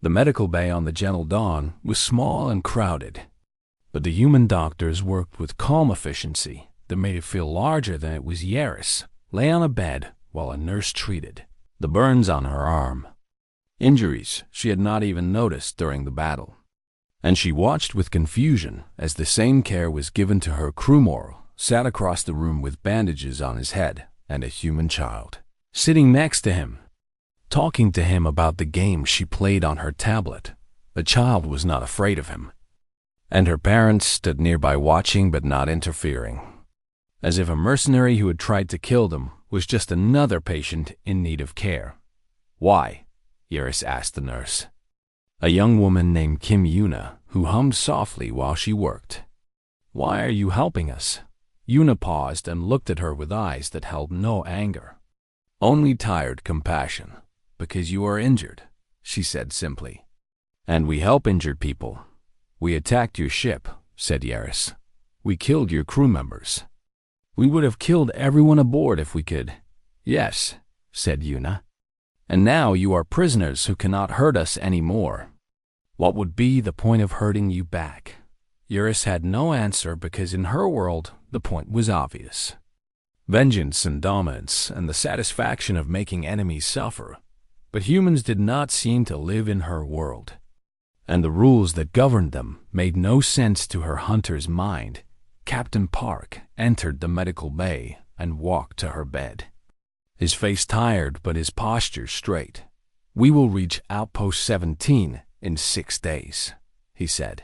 The medical bay on the Gentle Dawn was small and crowded, but the human doctors worked with calm efficiency that made it feel larger than it was. Yaris lay on a bed while a nurse treated the burns on her arm, injuries she had not even noticed during the battle. And she watched with confusion as the same care was given to her crewmortal sat across the room with bandages on his head and a human child sitting next to him, talking to him about the game she played on her tablet. The child was not afraid of him, and her parents stood nearby watching but not interfering, as if a mercenary who had tried to kill them was just another patient in need of care. "Why?" Yaris asked the nurse, a young woman named Kim Yuna, who hummed softly while she worked. "Why are you helping us?" Yuna paused and looked at her with eyes that held no anger, only tired compassion. "Because you are injured," she said simply. "And we help injured people. We attacked your ship," said Yaris. "We killed your crew members. We would have killed everyone aboard if we could." "Yes," said Yuna. "And now you are prisoners who cannot hurt us anymore. What would be the point of hurting you back?" Yaris had no answer because in her world the point was obvious. Vengeance and dominance and the satisfaction of making enemies suffer. But humans did not seem to live in her world, and the rules that governed them made no sense to her hunter's mind. Captain Park entered the medical bay and walked to her bed, his face tired but his posture straight. "We will reach Outpost 17 in 6 days," he said.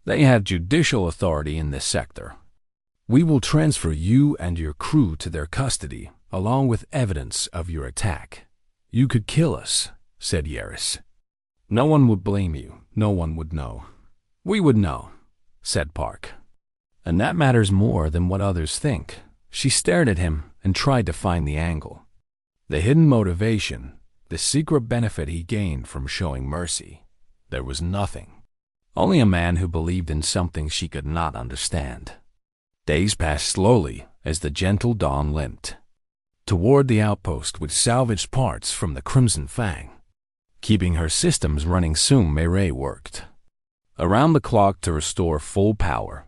"They have judicial authority in this sector. We will transfer you and your crew to their custody, along with evidence of your attack. You could kill us," said Yaris. "No one would blame you. No one would know." "We would know," said Park. "And that matters more than what others think." She stared at him and tried to find the angle, the hidden motivation, the secret benefit he gained from showing mercy. There was nothing. Only a man who believed in something she could not understand. Days passed slowly as the Gentle Dawn limped toward the outpost with salvaged parts from the Crimson Fang. Keeping her systems running, soon Mireille worked around the clock to restore full power,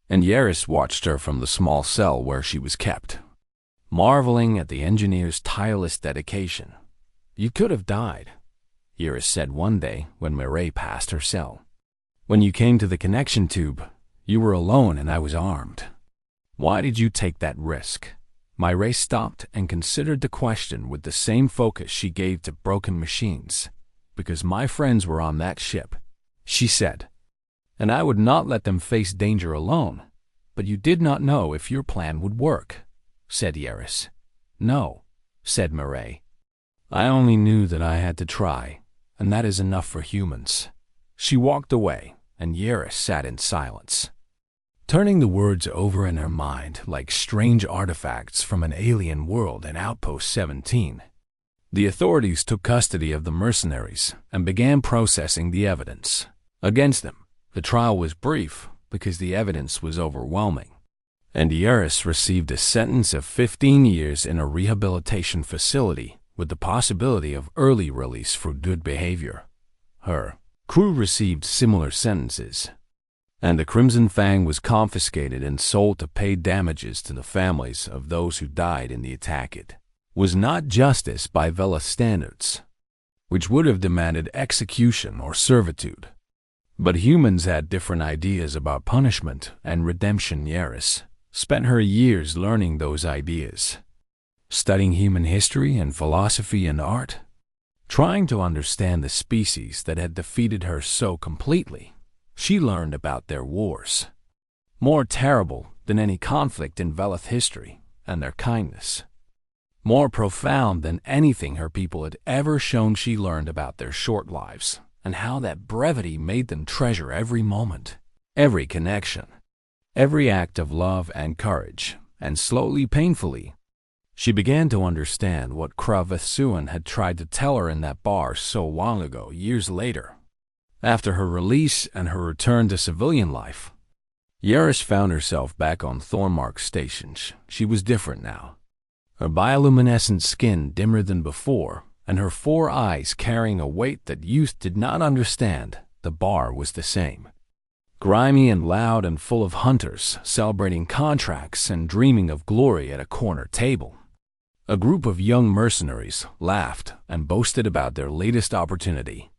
and Yaris watched her from the small cell where she was kept, marveling at the engineer's tireless dedication. "You could have died," Yaris said one day when Mireille passed her cell. "When you came to the connection tube, you were alone and I was armed. Why did you take that risk?" Mireille stopped and considered the question with the same focus she gave to broken machines. "Because my friends were on that ship," she said, "and I would not let them face danger alone." "But you did not know if your plan would work," said Yaris. "No," said Mireille. "I only knew that I had to try, and that is enough for humans." She walked away, and Yaris sat in silence, turning the words over in her mind like strange artifacts from an alien world in Outpost 17. The authorities took custody of the mercenaries and began processing the evidence against them. The trial was brief because the evidence was overwhelming, and Yaris received a sentence of 15 years in a rehabilitation facility with the possibility of early release for good behavior. Her crew received similar sentences, and the Crimson Fang was confiscated and sold to pay damages to the families of those who died in the attack. It was not justice by Vela standards, which would have demanded execution or servitude. But humans had different ideas about punishment and redemption. Yaris spent her years learning those ideas, studying human history and philosophy and art, trying to understand the species that had defeated her so completely. She learned about their wars, more terrible than any conflict in Velith history, and their kindness, more profound than anything her people had ever shown. She learned about their short lives and how that brevity made them treasure every moment, every connection, every act of love and courage. And slowly, painfully, she began to understand what Kravithuan had tried to tell her in that bar so long ago. Years later, after her release and her return to civilian life, Yaris found herself back on Thornmark Station. She was different now. Her bioluminescent skin dimmer than before, and her 4 eyes carrying a weight that youth did not understand. The bar was the same. Grimy and loud and full of hunters celebrating contracts and dreaming of glory at a corner table. A group of young mercenaries laughed and boasted about their latest opportunity.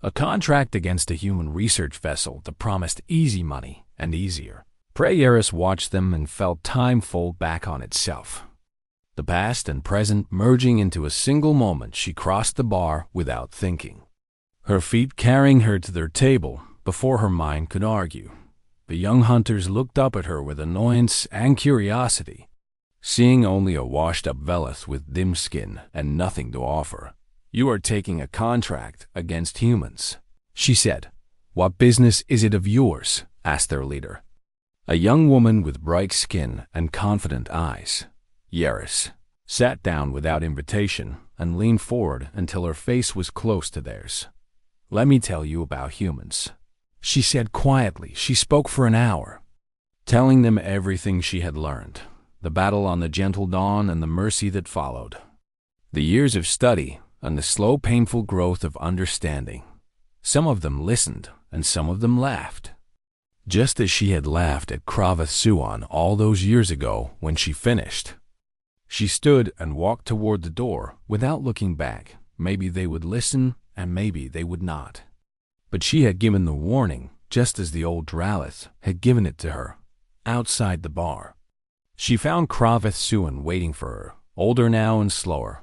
A contract against a human research vessel that promised easy money and easier. Yaris watched them and felt time fold back on itself. The past and present merging into a single moment. She crossed the bar without thinking, her feet carrying her to their table before her mind could argue. The young hunters looked up at her with annoyance and curiosity, seeing only a washed-up Velith with dim skin and nothing to offer. "You are taking a contract against humans," she said. "What business is it of yours?" asked their leader. A young woman with bright skin and confident eyes, Yaris, sat down without invitation and leaned forward until her face was close to theirs. "Let me tell you about humans," she said quietly. She spoke for an hour, telling them everything she had learned, the battle on the Gentle Dawn and the mercy that followed, the years of study and the slow, painful growth of understanding. Some of them listened and some of them laughed, just as she had laughed at Kraveth Suan all those years ago when she finished. She stood and walked toward the door without looking back. Maybe they would listen and maybe they would not. But she had given the warning, just as the old Dralith had given it to her, outside the bar. She found Kraveth Suan waiting for her, older now and slower,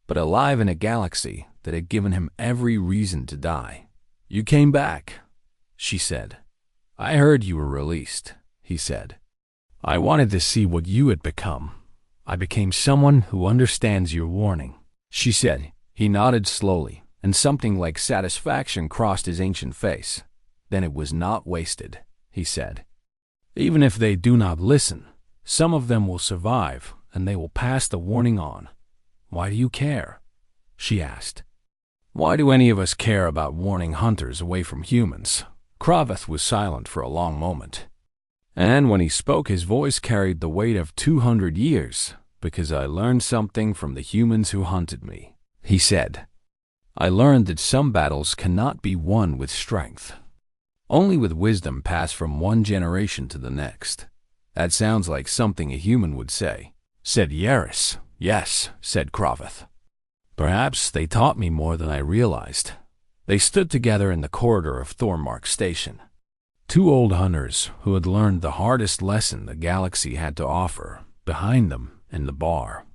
but alive in a galaxy that had given him every reason to die. "You came back," she said. "I heard you were released," he said. "I wanted to see what you had become. I became someone who understands your warning," she said. He nodded slowly, and something like satisfaction crossed his ancient face. "Then it was not wasted," he said. "Even if they do not listen, some of them will survive, and they will pass the warning on." "Why do you care?" she asked. "Why do any of us care about warning hunters away from humans?" Kraveth was silent for a long moment, and when he spoke his voice carried the weight of 200 years. "Because I learned something from the humans who hunted me," he said. "I learned that some battles cannot be won with strength, only with wisdom passed from one generation to the next." "That sounds like something a human would say," said Yaris. "Yes," said Kraveth. "Perhaps they taught me more than I realized." They stood together in the corridor of Thormark Station. 2 old hunters who had learned the hardest lesson the galaxy had to offer, behind them in the bar.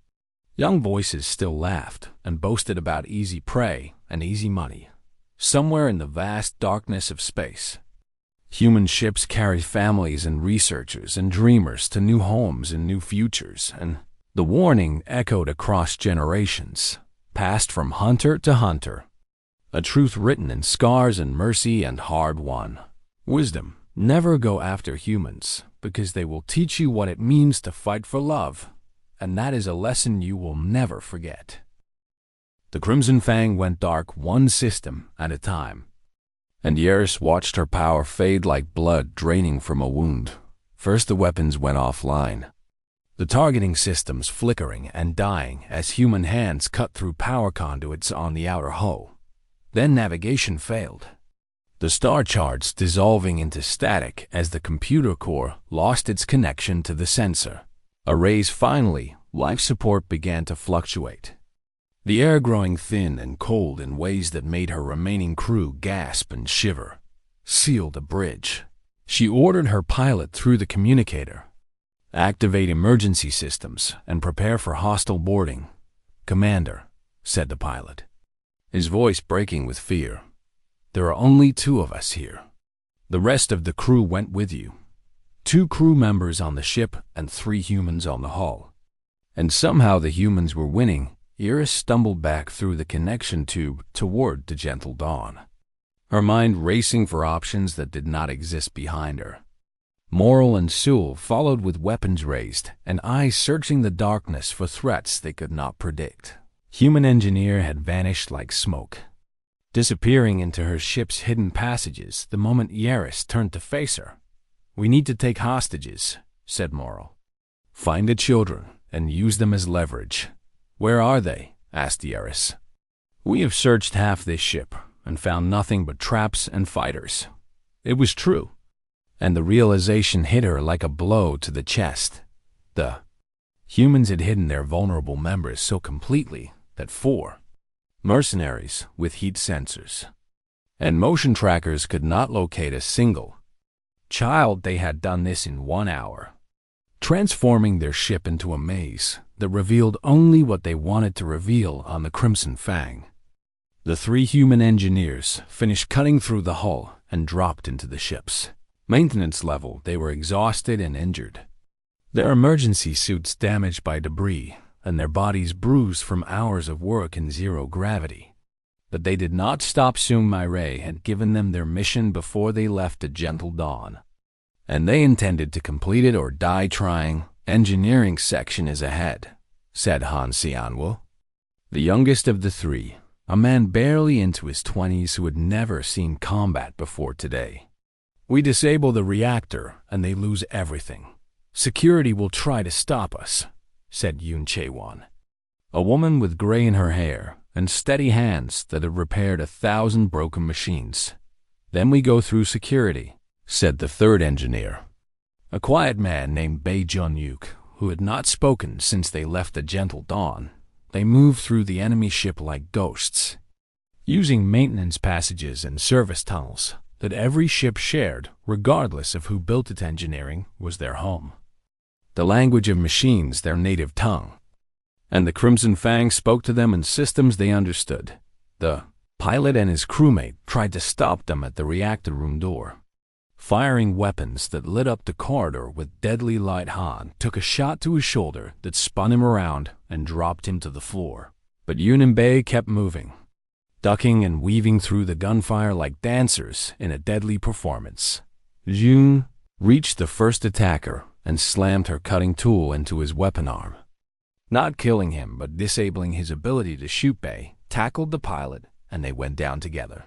Young voices still laughed and boasted about easy prey and easy money. Somewhere in the vast darkness of space, human ships carried families and researchers and dreamers to new homes and new futures, and the warning echoed across generations, passed from hunter to hunter. A truth written in scars and mercy and hard won. Wisdom: never go after humans, because they will teach you what it means to fight for love, and that is a lesson you will never forget. The Crimson Fang went dark one system at a time, and Yaris watched her power fade like blood draining from a wound. First the weapons went offline, the targeting systems flickering and dying as human hands cut through power conduits on the outer hull. Then navigation failed, the star charts dissolving into static as the computer core lost its connection to the sensor arrays. Finally, life support began to fluctuate, the air growing thin and cold in ways that made her remaining crew gasp and shiver. "Seal the bridge," she ordered her pilot through the communicator. "Activate emergency systems and prepare for hostile boarding." "Commander," said the pilot, his voice breaking with fear, "there are only 2 of us here. The rest of the crew went with you. 2 crew members on the ship and 3 humans on the hull. And somehow the humans were winning." Iris stumbled back through the connection tube toward the Gentle Dawn, her mind racing for options that did not exist behind her. Morrill and Sewell followed with weapons raised and eyes searching the darkness for threats they could not predict. Human engineer had vanished like smoke, disappearing into her ship's hidden passages the moment Yaris turned to face her. "We need to take hostages," said Morrill. "Find the children and use them as leverage." "Where are they?" asked Yaris. We have searched half this ship and found nothing but traps and fighters. It was true. And the realization hit her like a blow to the chest. The humans had hidden their vulnerable members so completely that 4 mercenaries with heat sensors and motion trackers could not locate a single child. They had done this in 1 hour, transforming their ship into a maze that revealed only what they wanted to reveal on the Crimson Fang. The 3 human engineers finished cutting through the hull and dropped into the ship's maintenance level. They were exhausted and injured, their emergency suits damaged by debris, and their bodies bruised from hours of work in zero gravity. But they did not stop. Soon Myray had given them their mission before they left a gentle dawn, and they intended to complete it or die trying. Engineering section is ahead, said Han Xianwu, the youngest of the 3, a man barely into his 20s who had never seen combat before today. We disable the reactor and they lose everything. Security will try to stop us, said Yun Chewan, a woman with gray in her hair and steady hands that had repaired 1,000 broken machines. Then we go through security, said the 3rd engineer, a quiet man named Bei Jun-yuk, who had not spoken since they left the gentle dawn. They moved through the enemy ship like ghosts, using maintenance passages and service tunnels that every ship shared, regardless of who built it. Engineering was their home, the language of machines their native tongue, and the Crimson Fang spoke to them in systems they understood. The pilot and his crewmate tried to stop them at the reactor room door, firing weapons that lit up the corridor with deadly light. Han took a shot to his shoulder that spun him around and dropped him to the floor. But Yun and Bei kept moving, ducking and weaving through the gunfire like dancers in a deadly performance. Yun reached the first attacker and slammed her cutting tool into his weapon arm, not killing him but disabling his ability to shoot. Bei tackled the pilot and they went down together,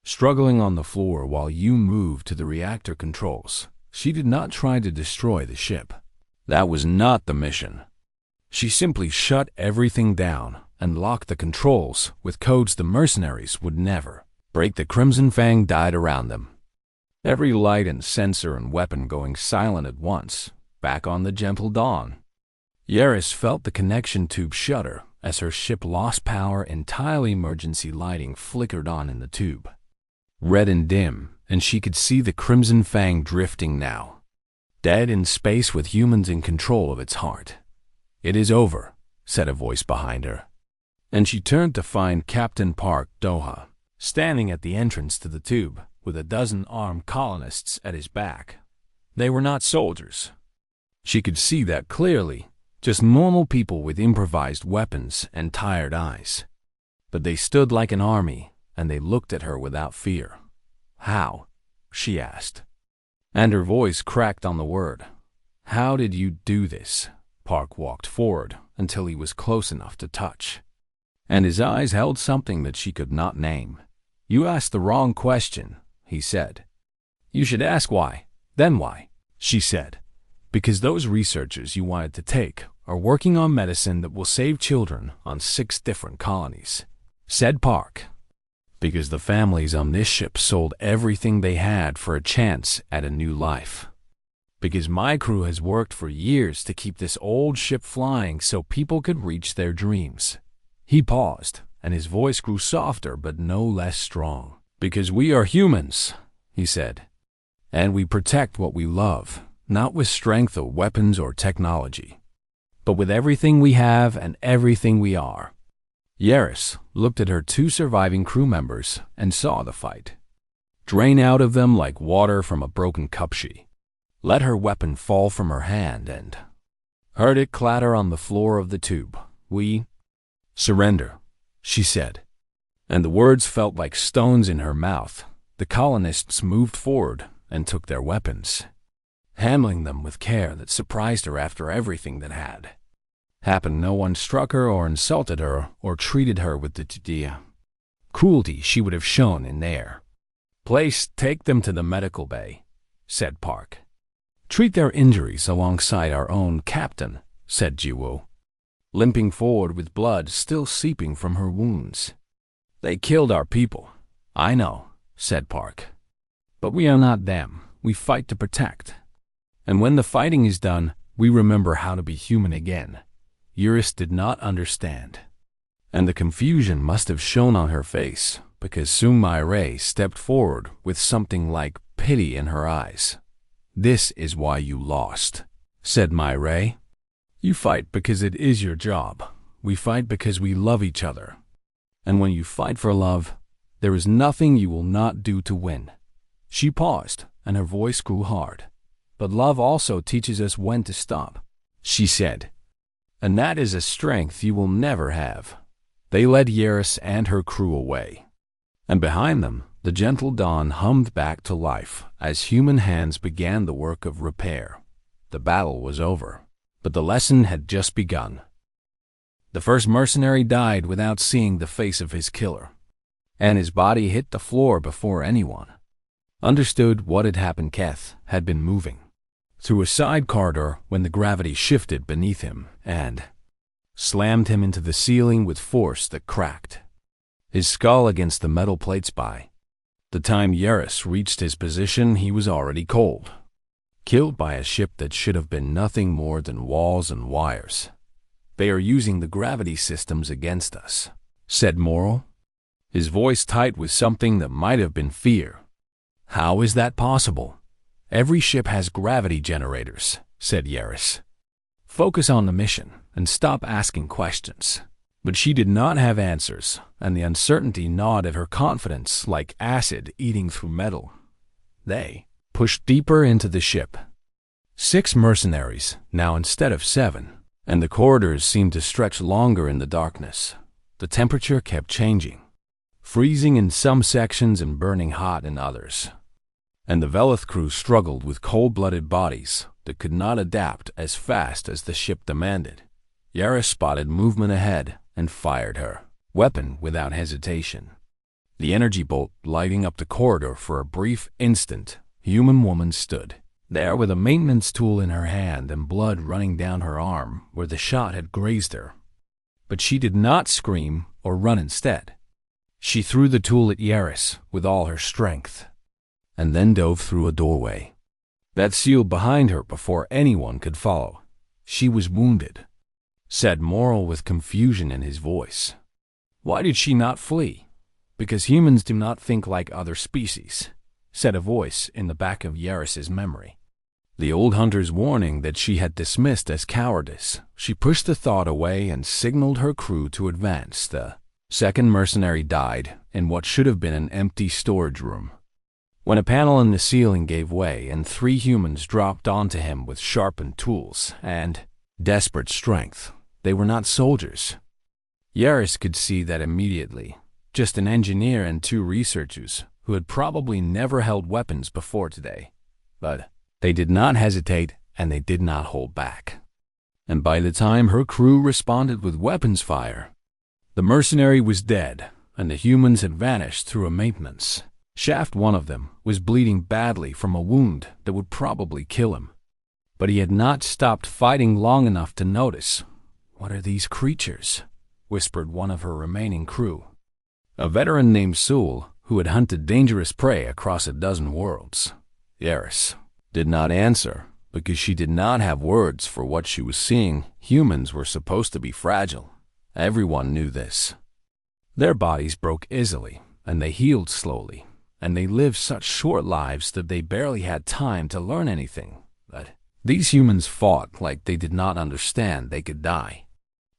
struggling on the floor while Yun moved to the reactor controls. She did not try to destroy the ship. That was not the mission. She simply shut everything down and locked the controls with codes the mercenaries would never break. The Crimson Fang died around them, every light and sensor and weapon going silent at once. Back on the gentle dawn, Yaris felt the connection tube shudder as her ship lost power. Entirely emergency lighting flickered on in the tube, red and dim, and she could see the Crimson Fang drifting now, dead in space with humans in control of its heart. It is over, said a voice behind her, and she turned to find Captain Park Doha standing at the entrance to the tube with a dozen armed colonists at his back. They were not soldiers. She could see that clearly, just normal people with improvised weapons and tired eyes. But they stood like an army, and they looked at her without fear. How? She asked, and her voice cracked on the word. How did you do this? Park walked forward until he was close enough to touch, and his eyes held something that she could not name. You asked the wrong question, he said. You should ask why, then why, she said. Because those researchers you wanted to take are working on medicine that will save children on 6 different colonies, said Park. Because the families on this ship sold everything they had for a chance at a new life. Because my crew has worked for years to keep this old ship flying so people could reach their dreams. He paused, and his voice grew softer but no less strong. Because we are humans, he said, and we protect what we love, not with strength of weapons or technology, but with everything we have and everything we are. Yaris looked at her 2 surviving crew members and saw the fight drain out of them like water from a broken cup. She let her weapon fall from her hand and heard it clatter on the floor of the tube. We surrender, she said, and the words felt like stones in her mouth. The colonists moved forward and took their weapons, handling them with care that surprised her. After everything that had happened, no one struck her or insulted her or treated her with the cruelty she would have shown in their place. Take them to the medical bay, said Park. Treat their injuries alongside our own captain, said Jiwoo, limping forward with blood still seeping from her wounds. They killed our people. I know, said Park. But we are not them. We fight to protect. And when the fighting is done, we remember how to be human again. Eurus did not understand. And the confusion must have shown on her face, because soon Myrae stepped forward with something like pity in her eyes. This is why you lost, said Myrae. You fight because it is your job. We fight because we love each other. And when you fight for love, there is nothing you will not do to win. She paused, and her voice grew hard. But love also teaches us when to stop, she said. And that is a strength you will never have. They led Eurus and her crew away. And behind them, the gentle dawn hummed back to life as human hands began the work of repair. The battle was over, but the lesson had just begun. The first mercenary died without seeing the face of his killer, and his body hit the floor before anyone understood what had happened. Keth had been moving through a side corridor when the gravity shifted beneath him and slammed him into the ceiling with force that cracked his skull against the metal plates. By the time Eurus reached his position, he was already cold, killed by a ship that should have been nothing more than walls and wires. They are using the gravity systems against us, said Morrel, his voice tight with something that might have been fear. How is that possible? Every ship has gravity generators, said Eurus. Focus on the mission and stop asking questions. But she did not have answers, and the uncertainty gnawed at her confidence like acid eating through metal. They pushed deeper into the ship. 6 mercenaries, now instead of 7, and the corridors seemed to stretch longer in the darkness. The temperature kept changing, freezing in some sections and burning hot in others. And the Velith crew struggled with cold-blooded bodies that could not adapt as fast as the ship demanded. Eurus spotted movement ahead and fired her weapon without hesitation. The energy bolt lighting up the corridor for a brief instant. Human woman stood there with a maintenance tool in her hand and blood running down her arm where the shot had grazed her. But she did not scream or run instead. She threw the tool at Eurus with all her strength, and then dove through a doorway that sealed behind her before anyone could follow. She was wounded, said Morrel with confusion in his voice. Why did she not flee? Because humans do not think like other species, said a voice in the back of Eurus's memory. The old hunter's warning that she had dismissed as cowardice. She pushed the thought away and signaled her crew to advance. The second mercenary died in what should have been an empty storage room, when a panel in the ceiling gave way and 3 humans dropped onto him with sharpened tools and desperate strength. They were not soldiers. Eurus could see that immediately. Just an engineer and 2 researchers who had probably never held weapons before today. But they did not hesitate and they did not hold back. And by the time her crew responded with weapons fire, the mercenary was dead and the humans had vanished through a maintenance shaft. One of them was bleeding badly from a wound that would probably kill him. But he had not stopped fighting long enough to notice. What are these creatures? Whispered one of her remaining crew. A veteran named Sul, who had hunted dangerous prey across a dozen worlds. Eurus did not answer because she did not have words for what she was seeing. Humans were supposed to be fragile. Everyone knew this. Their bodies broke easily, and they healed slowly, and they lived such short lives that they barely had time to learn anything. But these humans fought like they did not understand they could die.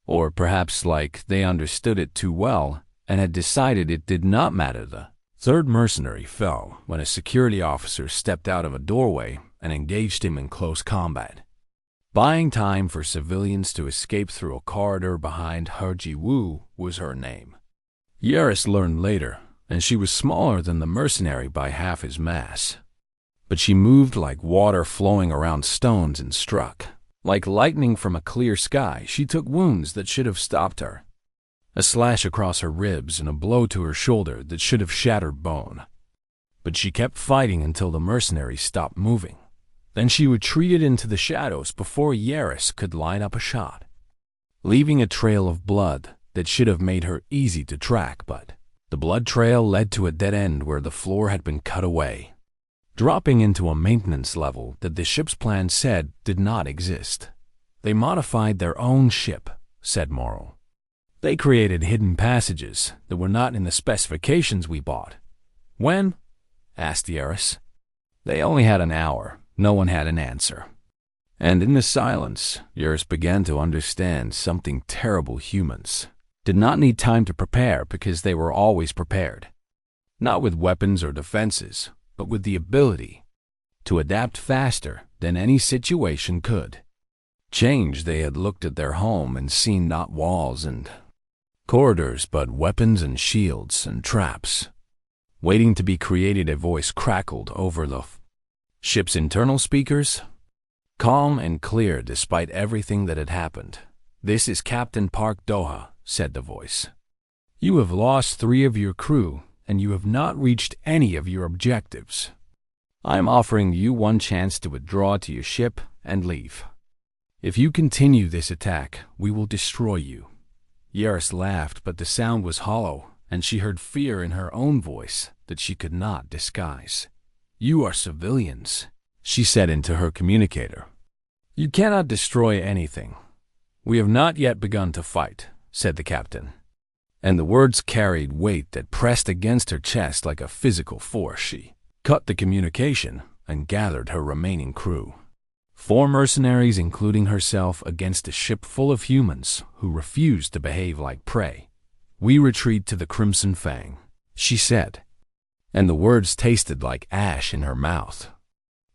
Or perhaps like they understood it too well and had decided it did not matter. The third mercenary fell when a security officer stepped out of a doorway and engaged him in close combat, buying time for civilians to escape through a corridor behind. Herji Wu was her name. Eurus learned later, and she was smaller than the mercenary by half his mass. But she moved like water flowing around stones and struck like lightning from a clear sky. She took wounds that should have stopped her. A slash across her ribs and a blow to her shoulder that should have shattered bone. But she kept fighting until the mercenary stopped moving. Then she retreated into the shadows before Eurus could line up a shot, leaving a trail of blood that should have made her easy to track. But The blood trail led to a dead end where the floor had been cut away, dropping into a maintenance level that the ship's plan said did not exist. They modified their own ship, said Morrow. They created hidden passages that were not in the specifications we bought. When? Asked Yaris. They only had an hour. No one had an answer. And in the silence, Yaris began to understand something terrible. Humans did not need time to prepare because they were always prepared. Not with weapons or defenses, but with the ability to adapt faster than any situation could. Change. They had looked at their home and seen not walls and corridors, but weapons and shields and traps, waiting to be created. A voice crackled over the ship's internal speakers, calm and clear despite everything that had happened. "This is Captain Park Doha," said the voice. "You have lost 3 of your crew, and you have not reached any of your objectives. I am offering you one chance to withdraw to your ship and leave. If you continue this attack, we will destroy you." Yaris laughed, but the sound was hollow, and she heard fear in her own voice that she could not disguise. "You are civilians," she said into her communicator. "You cannot destroy anything. We have not yet begun to fight," said the captain. And the words carried weight that pressed against her chest like a physical force. She cut the communication and gathered her remaining crew. 4 mercenaries, including herself, against a ship full of humans who refused to behave like prey. "We retreat to the Crimson Fang," she said, and the words tasted like ash in her mouth.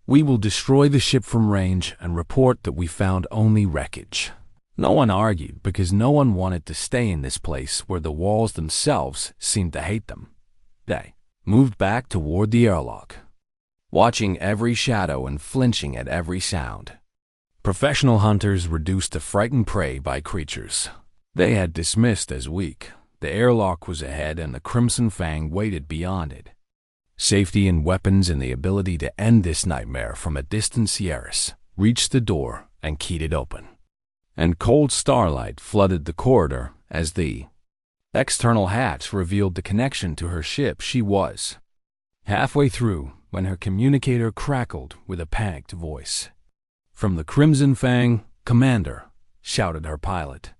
"We will destroy the ship from range and report that we found only wreckage." No one argued because no one wanted to stay in this place where the walls themselves seemed to hate them. They moved back toward the airlock, watching every shadow and flinching at every sound. Professional hunters reduced to frightened prey by creatures they had dismissed as weak. The airlock was ahead and the Crimson Fang waited beyond it. Safety and weapons and the ability to end this nightmare from a distance. Yaris reached the door and keyed it open, and cold starlight flooded the corridor as the external hatch revealed the connection to her ship. She was halfway through when her communicator crackled with a panicked voice. "From the Crimson Fang, Commander," shouted her pilot.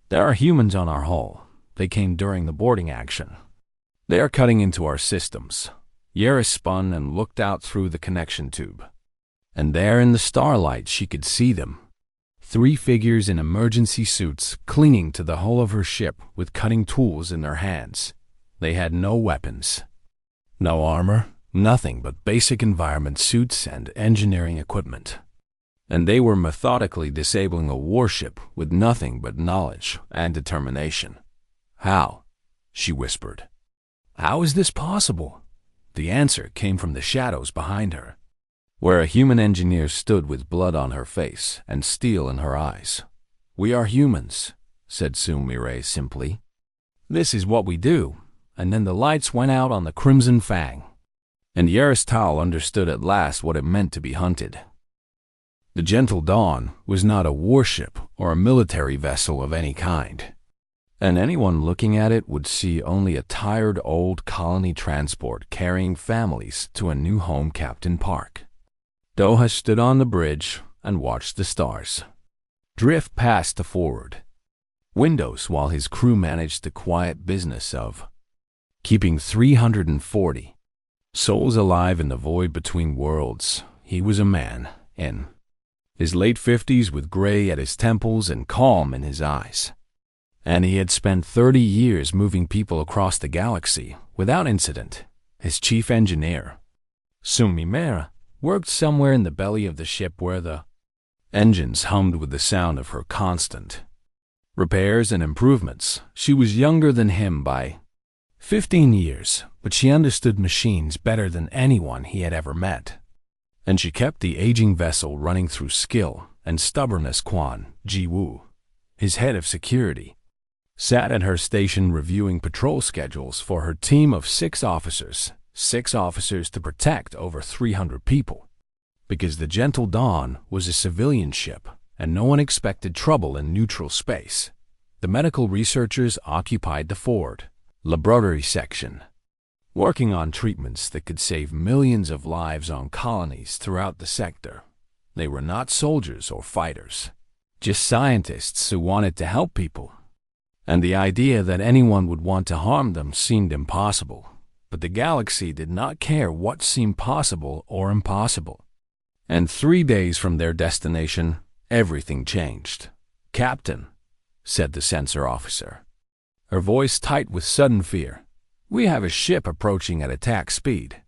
"There are humans on our hull. They came during the boarding action. They are cutting into our systems." Yaris spun and looked out through the connection tube, and there in the starlight she could see them. 3 figures in emergency suits clinging to the hull of her ship with cutting tools in their hands. They had no weapons, no armor, nothing but basic environment suits and engineering equipment. And they were methodically disabling a warship with nothing but knowledge and determination. "How?" she whispered. "How is this possible?" The answer came from the shadows behind her, where a human engineer stood with blood on her face and steel in her eyes. "We are humans," said Sumire simply. "This is what we do." And then the lights went out on the Crimson Fang, and Yaris Tal understood at last what it meant to be hunted. The Gentle Dawn was not a warship or a military vessel of any kind, and anyone looking at it would see only a tired old colony transport carrying families to a new home. Captain Park Doha stood on the bridge and watched the stars drift past the forward windows while his crew managed the quiet business of keeping 340 souls alive in the void between worlds. He was a man in his late 50s with gray at his temples and calm in his eyes. And he had spent 30 years moving people across the galaxy without incident. His chief engineer, Sumimera, worked somewhere in the belly of the ship where the engines hummed with the sound of her constant repairs and improvements. She was younger than him by 15 years, but she understood machines better than anyone he had ever met. And she kept the aging vessel running through skill and stubbornness. Quan Ji-woo, his head of security, sat at her station reviewing patrol schedules for her team of 6 officers to protect over 300 people. Because the Gentle Dawn was a civilian ship, and no one expected trouble in neutral space, the medical researchers occupied the forward Laboratory Section, working on treatments that could save millions of lives on colonies throughout the sector. They were not soldiers or fighters, just scientists who wanted to help people. And the idea that anyone would want to harm them seemed impossible. But the galaxy did not care what seemed possible or impossible. And 3 days from their destination, everything changed. "Captain," said the sensor officer, her voice tight with sudden fear, "we have a ship approaching at attack speed."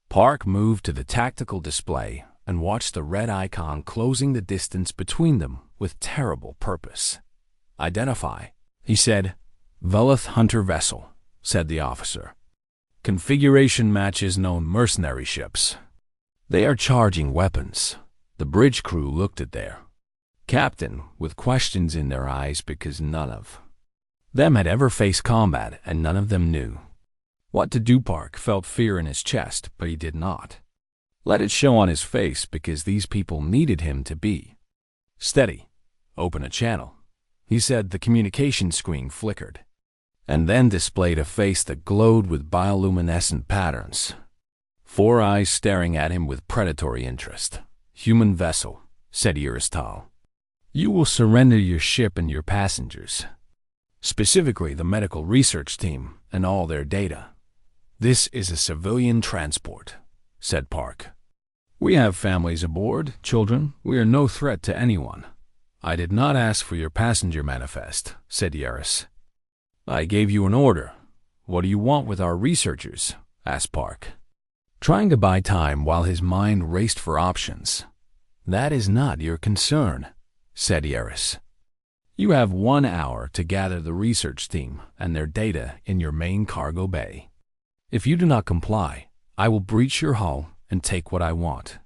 Park moved to the tactical display and watched the red icon closing the distance between them with terrible purpose. "Identify," he said. "Velith Hunter Vessel," said the officer. "Configuration matches known mercenary ships. They are charging weapons." The bridge crew looked at their captain with questions in their eyes because none of them had ever faced combat and none of them knew what to do. Park felt fear in his chest, but he did not let it show on his face because these people needed him to be steady. "Open a channel," he said. The communication screen flickered and then displayed a face that glowed with bioluminescent patterns. 4 eyes staring at him with predatory interest. "Human vessel," said Iristal. "You will surrender your ship and your passengers, specifically the medical research team and all their data." "This is a civilian transport," said Park. "We have families aboard, children. We are no threat to anyone." "I did not ask for your passenger manifest," said Yaris. "I gave you an order. What do you want with our researchers?" asked Park, trying to buy time while his mind raced for options. "That is not your concern," said Yaris. "You have 1 hour to gather the research team and their data in your main cargo bay. If you do not comply, I will breach your hull and take what I want."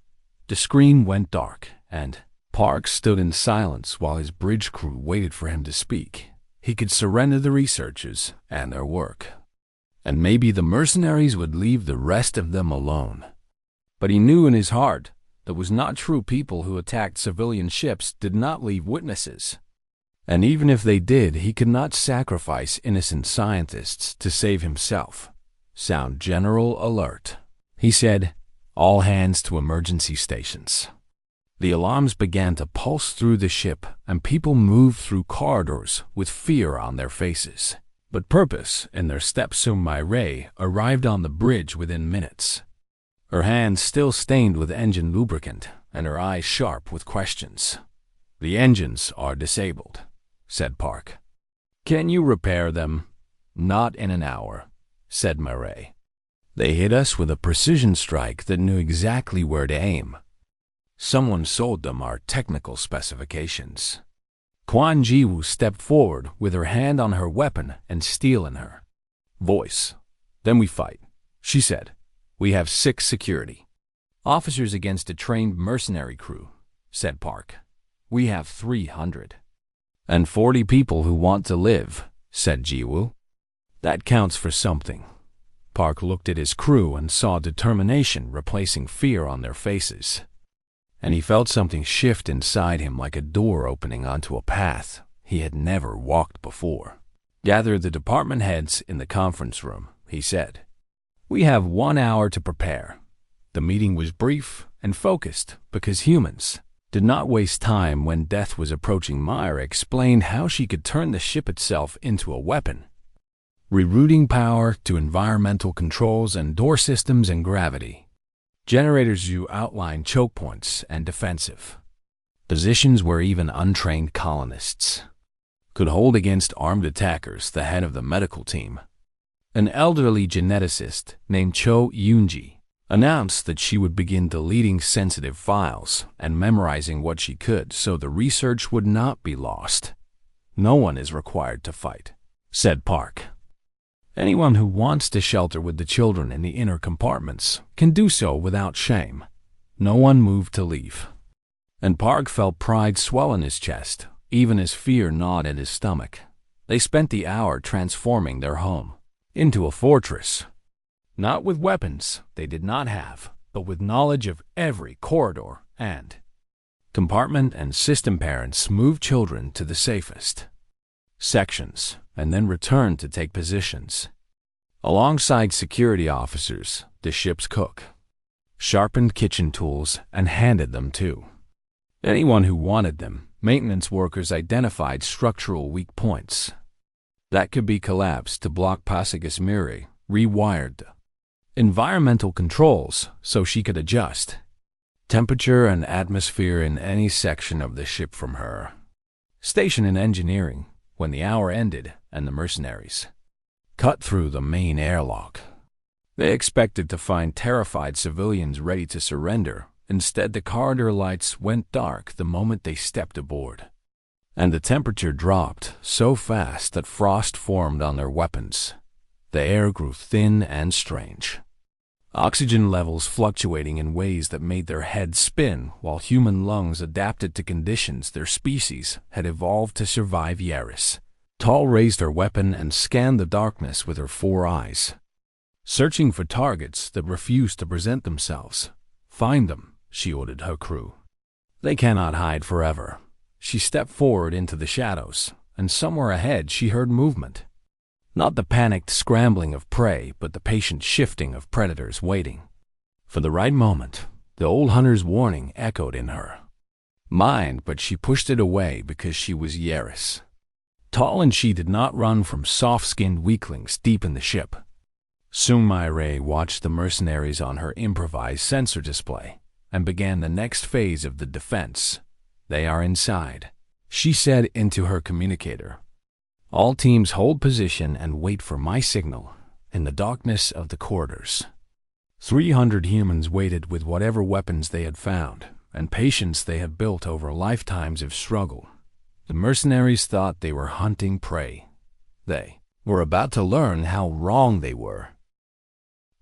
The screen went dark, and Park stood in silence while his bridge crew waited for him to speak. He could surrender the researchers and their work, and maybe the mercenaries would leave the rest of them alone. But he knew in his heart that was not true. People who attacked civilian ships did not leave witnesses. And even if they did, he could not sacrifice innocent scientists to save himself. "Sound General Alert," he said. "All hands to emergency stations." The alarms began to pulse through the ship, and people moved through corridors with fear on their faces, but purpose in their steps. So Mireille arrived on the bridge within minutes, her hands still stained with engine lubricant and her eyes sharp with questions. "The engines are disabled," said Park. "Can you repair them?" "Not in an hour," said Mireille. "They hit us with a precision strike that knew exactly where to aim. Someone sold them our technical specifications." Quan Jiwu stepped forward with her hand on her weapon and steel in her voice. "Then we fight," she said. "We have 6 security officers against a trained mercenary crew," said Park. "We have 300. "And 40 people who want to live," said Jiwu. "That counts for something." Park looked at his crew and saw determination replacing fear on their faces. And he felt something shift inside him, like a door opening onto a path he had never walked before. "Gather the department heads in the conference room," he said. "We have 1 hour to prepare." The meeting was brief and focused because humans did not waste time. When death was approaching, Myra explained how she could turn the ship itself into a weapon, rerouting power to environmental controls and door systems and gravity generators. You outlined choke points and defensive positions where even untrained colonists could hold against armed attackers. The head of the medical team, an elderly geneticist named Cho Yunji, announced that she would begin deleting sensitive files and memorizing what she could so the research would not be lost. "No one is required to fight," said Park. "Anyone who wants to shelter with the children in the inner compartments can do so without shame." No one moved to leave, and Park felt pride swell in his chest, even as fear gnawed at his stomach. They spent the hour transforming their home into a fortress, not with weapons they did not have, but with knowledge of every corridor and compartment. And system parents moved children to the safest sections and then returned to take positions. alongside security officers, the ship's cook, sharpened kitchen tools and handed them to anyone who wanted them. Maintenance workers identified structural weak points that could be collapsed to block Pasigus Miri, rewired the environmental controls so she could adjust temperature and atmosphere in any section of the ship from her station in engineering. When the hour ended and the mercenaries cut through the main airlock, they expected to find terrified civilians ready to surrender. Instead, the corridor lights went dark the moment they stepped aboard, and the temperature dropped so fast that frost formed on their weapons. The air grew thin and strange, oxygen levels fluctuating in ways that made their heads spin, while human lungs adapted to conditions their species had evolved to survive. Yaris Tal raised her weapon and scanned the darkness with her 4 eyes, searching for targets that refused to present themselves. "Find them," she ordered her crew. "They cannot hide forever." She stepped forward into the shadows, and somewhere ahead she heard movement. Not the panicked scrambling of prey, but the patient shifting of predators waiting for the right moment. The old hunter's warning echoed in her mind, but she pushed it away because she was Yaris Tal, and she did not run from soft-skinned weaklings deep in the ship. Soon Myre watched the mercenaries on her improvised sensor display and began the next phase of the defense. "They are inside," she said into her communicator. "All teams hold position and wait for my signal." In the darkness of the corridors, 300 humans waited with whatever weapons they had found and patience they had built over lifetimes of struggle. The mercenaries thought they were hunting prey. They were about to learn how wrong they were.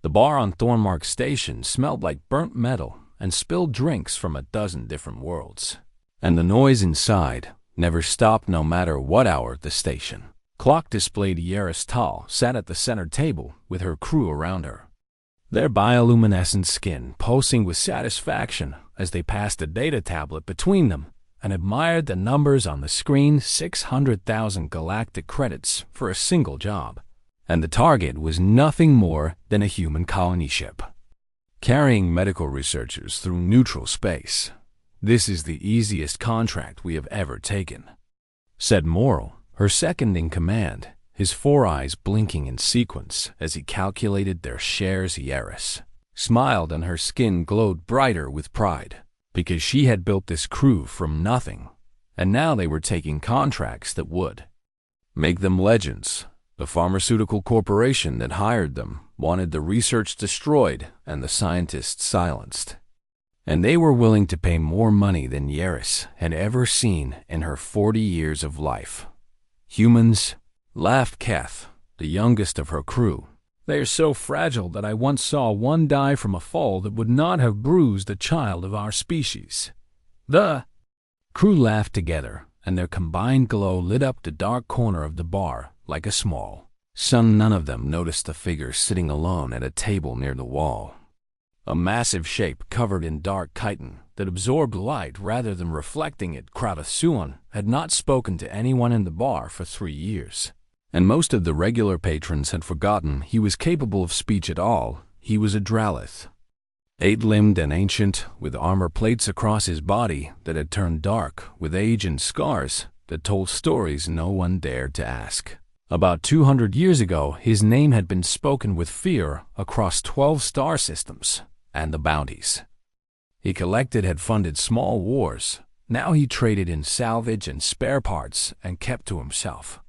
The bar on Thornmark Station smelled like burnt metal and spilled drinks from a dozen different worlds. And the noise inside never stopped no matter what hour the station clock displayed. Yaris Tal sat at the center table with her crew around her, their bioluminescent skin pulsing with satisfaction as they passed a data tablet between them and admired the numbers on the screen. 600,000 galactic credits for a single job. And the target was nothing more than a human colony ship, carrying medical researchers through neutral space. "This is the easiest contract we have ever taken," said Morrill, her second in command, his 4 eyes blinking in sequence as he calculated their shares. Yaris smiled and her skin glowed brighter with pride, because she had built this crew from nothing, and now they were taking contracts that would make them legends. The pharmaceutical corporation that hired them wanted the research destroyed and the scientists silenced, and they were willing to pay more money than Yaris had ever seen in her 40 years of life. "Humans," laughed Keth, the youngest of her crew. "They are so fragile that I once saw one die from a fall that would not have bruised a child of our species." The crew laughed together, and their combined glow lit up the dark corner of the bar like a small sun. None of them noticed the figure sitting alone at a table near the wall. A massive shape covered in dark chitin that absorbed light rather than reflecting it. Kratasuan had not spoken to anyone in the bar for 3 years, and most of the regular patrons had forgotten he was capable of speech at all. He was a Dralith, 8-limbed and ancient, with armor plates across his body that had turned dark with age and scars that told stories no one dared to ask. About 200 years ago, his name had been spoken with fear across 12 star systems, and the bounties he collected had funded small wars. Now he traded in salvage and spare parts and kept to himself.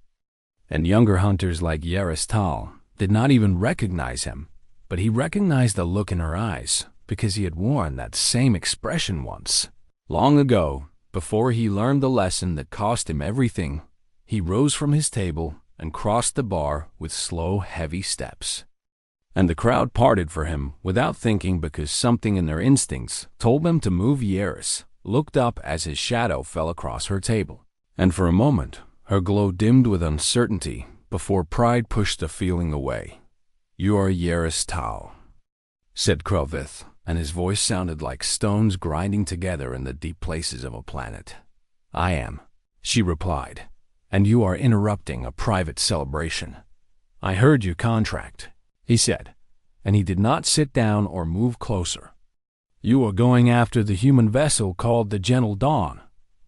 And younger hunters like Yaris Tal did not even recognize him, but he recognized the look in her eyes because he had worn that same expression once. Long ago, before he learned the lesson that cost him everything, he rose from his table and crossed the bar with slow, heavy steps. And the crowd parted for him without thinking because something in their instincts told them to move. Yaris looked up as his shadow fell across her table, and for a moment her glow dimmed with uncertainty before pride pushed the feeling away. "You are Yaris Tal," said Krovith, and his voice sounded like stones grinding together in the deep places of a planet. "I am," she replied, "and you are interrupting a private celebration. I heard your contract. he said, and he did not sit down or move closer. You are going after the human vessel called the Gentle Dawn.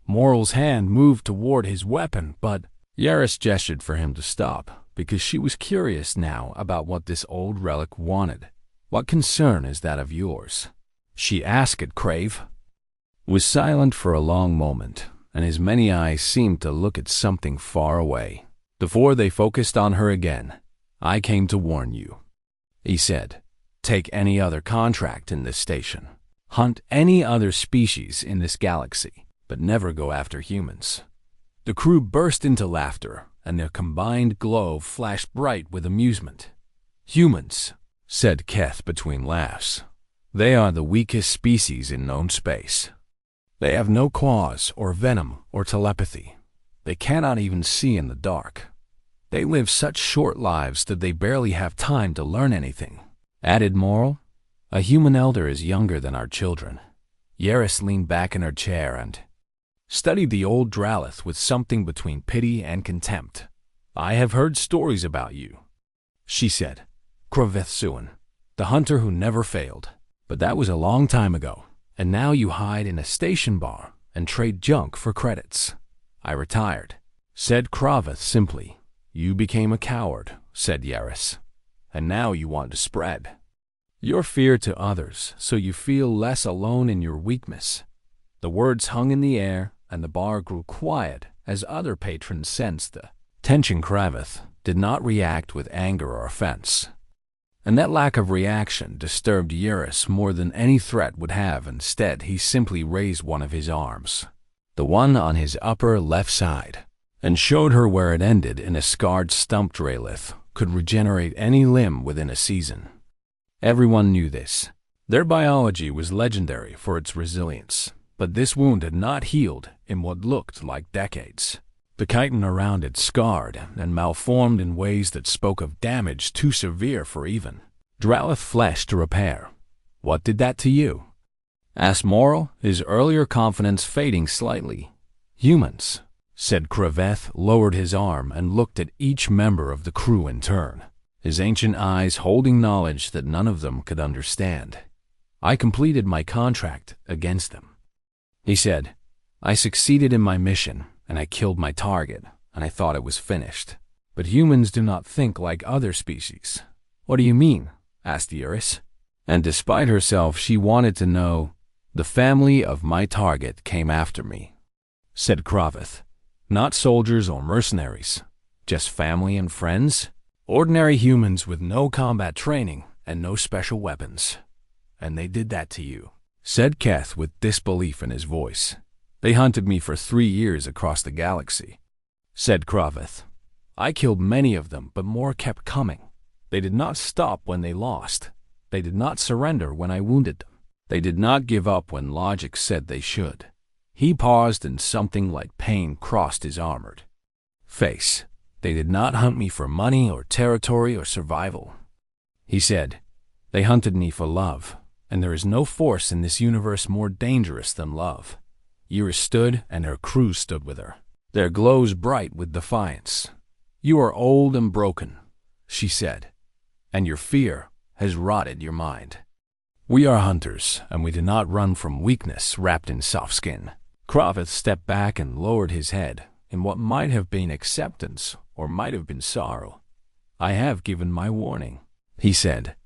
Moral's hand moved toward his weapon, but Yaris gestured for him to stop, because she was curious now about what this old relic wanted. What concern is that of yours? She asked it, Crave. Was silent for a long moment, and his many eyes seemed to look at something far away. Before they focused on her again, I came to warn you, he said. Take any other contract in this station. Hunt any other species in this galaxy, but never go after humans. The crew burst into laughter, and their combined glow flashed bright with amusement. Humans, said Keth between laughs. They are the weakest species in known space. They have no claws or venom or telepathy. They cannot even see in the dark. They live such short lives that they barely have time to learn anything. Added moral, a human elder is younger than our children. Yaris leaned back in her chair and studied the old Dralith with something between pity and contempt. I have heard stories about you, she said. Kraveth, the hunter who never failed. But that was a long time ago, and now you hide in a station bar and trade junk for credits. I retired, said Kraveth simply. You became a coward, said Yaris, and now you want to spread your fear to others so you feel less alone in your weakness. The words hung in the air, and the bar grew quiet as other patrons sensed the tension. Kraveth did not react with anger or offense, and that lack of reaction disturbed Yaris more than any threat would have. Instead, he simply raised one of his arms, the one on his upper left side, and showed her where it ended in a scarred stump. Dralith could regenerate any limb within a season. Everyone knew this. Their biology was legendary for its resilience, but this wound had not healed in what looked like decades. The chitin around it scarred and malformed in ways that spoke of damage too severe for even Dralith flesh to repair. What did that to you? Asked Moral, his earlier confidence fading slightly. Humans, said Kraveth, lowered his arm and looked at each member of the crew in turn, his ancient eyes holding knowledge that none of them could understand. I completed my contract against them, he said. I succeeded in my mission, and I killed my target, and I thought it was finished. But humans do not think like other species. What do you mean? Asked Yaris. And despite herself, she wanted to know. The family of my target came after me, said Kraveth. Not soldiers or mercenaries, just family and friends. Ordinary humans with no combat training and no special weapons. And they did that to you, said Keth with disbelief in his voice. They hunted me for 3 years across the galaxy, said Kraveth. I killed many of them, but more kept coming. They did not stop when they lost. They did not surrender when I wounded them. They did not give up when logic said they should. He paused and something like pain crossed his armored face. They did not hunt me for money or territory or survival, he said. They hunted me for love, and there is no force in this universe more dangerous than love. Yaris stood, and her crew stood with her, their glows bright with defiance. You are old and broken, she said, and your fear has rotted your mind. We are hunters, and we do not run from weakness wrapped in soft skin. Kraveth stepped back and lowered his head in what might have been acceptance or might have been sorrow. I have given my warning, he said.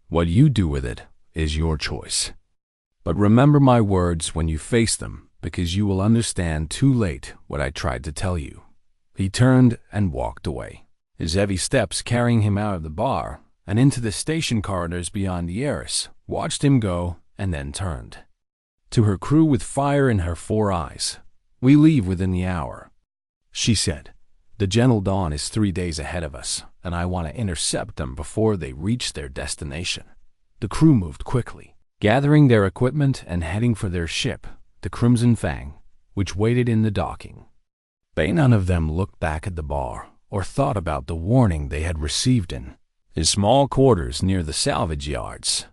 What you do with it is your choice. But remember my words when you face them, because you will understand too late what I tried to tell you. He turned and walked away, his heavy steps carrying him out of the bar and into the station corridors beyond Yaris, watched him go, and then turned to her crew with fire in her 4 eyes. We leave within the hour, she said. The Gentle Dawn is 3 days ahead of us, and I want to intercept them before they reach their destination. The crew moved quickly, gathering their equipment and heading for their ship, the Crimson Fang, which waited in the docking. None of them looked back at the bar or thought about the warning they had received in his small quarters near the salvage yards.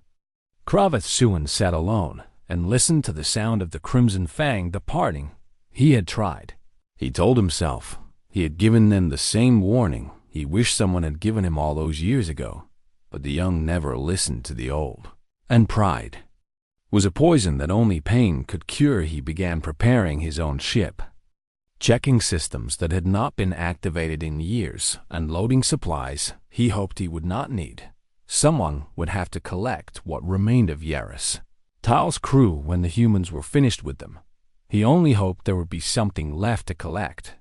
Kraveth sat alone and listened to the sound of the Crimson Fang departing. He had tried. He told himself he had given them the same warning he wished someone had given him all those years ago, But the young never listened to the old. And pride was a poison that only pain could cure. He began preparing his own ship, checking systems that had not been activated in years, and loading supplies he hoped he would not need. Someone would have to collect what remained of Yaris, Tal's crew, when the humans were finished with them. He only hoped there would be something left to collect.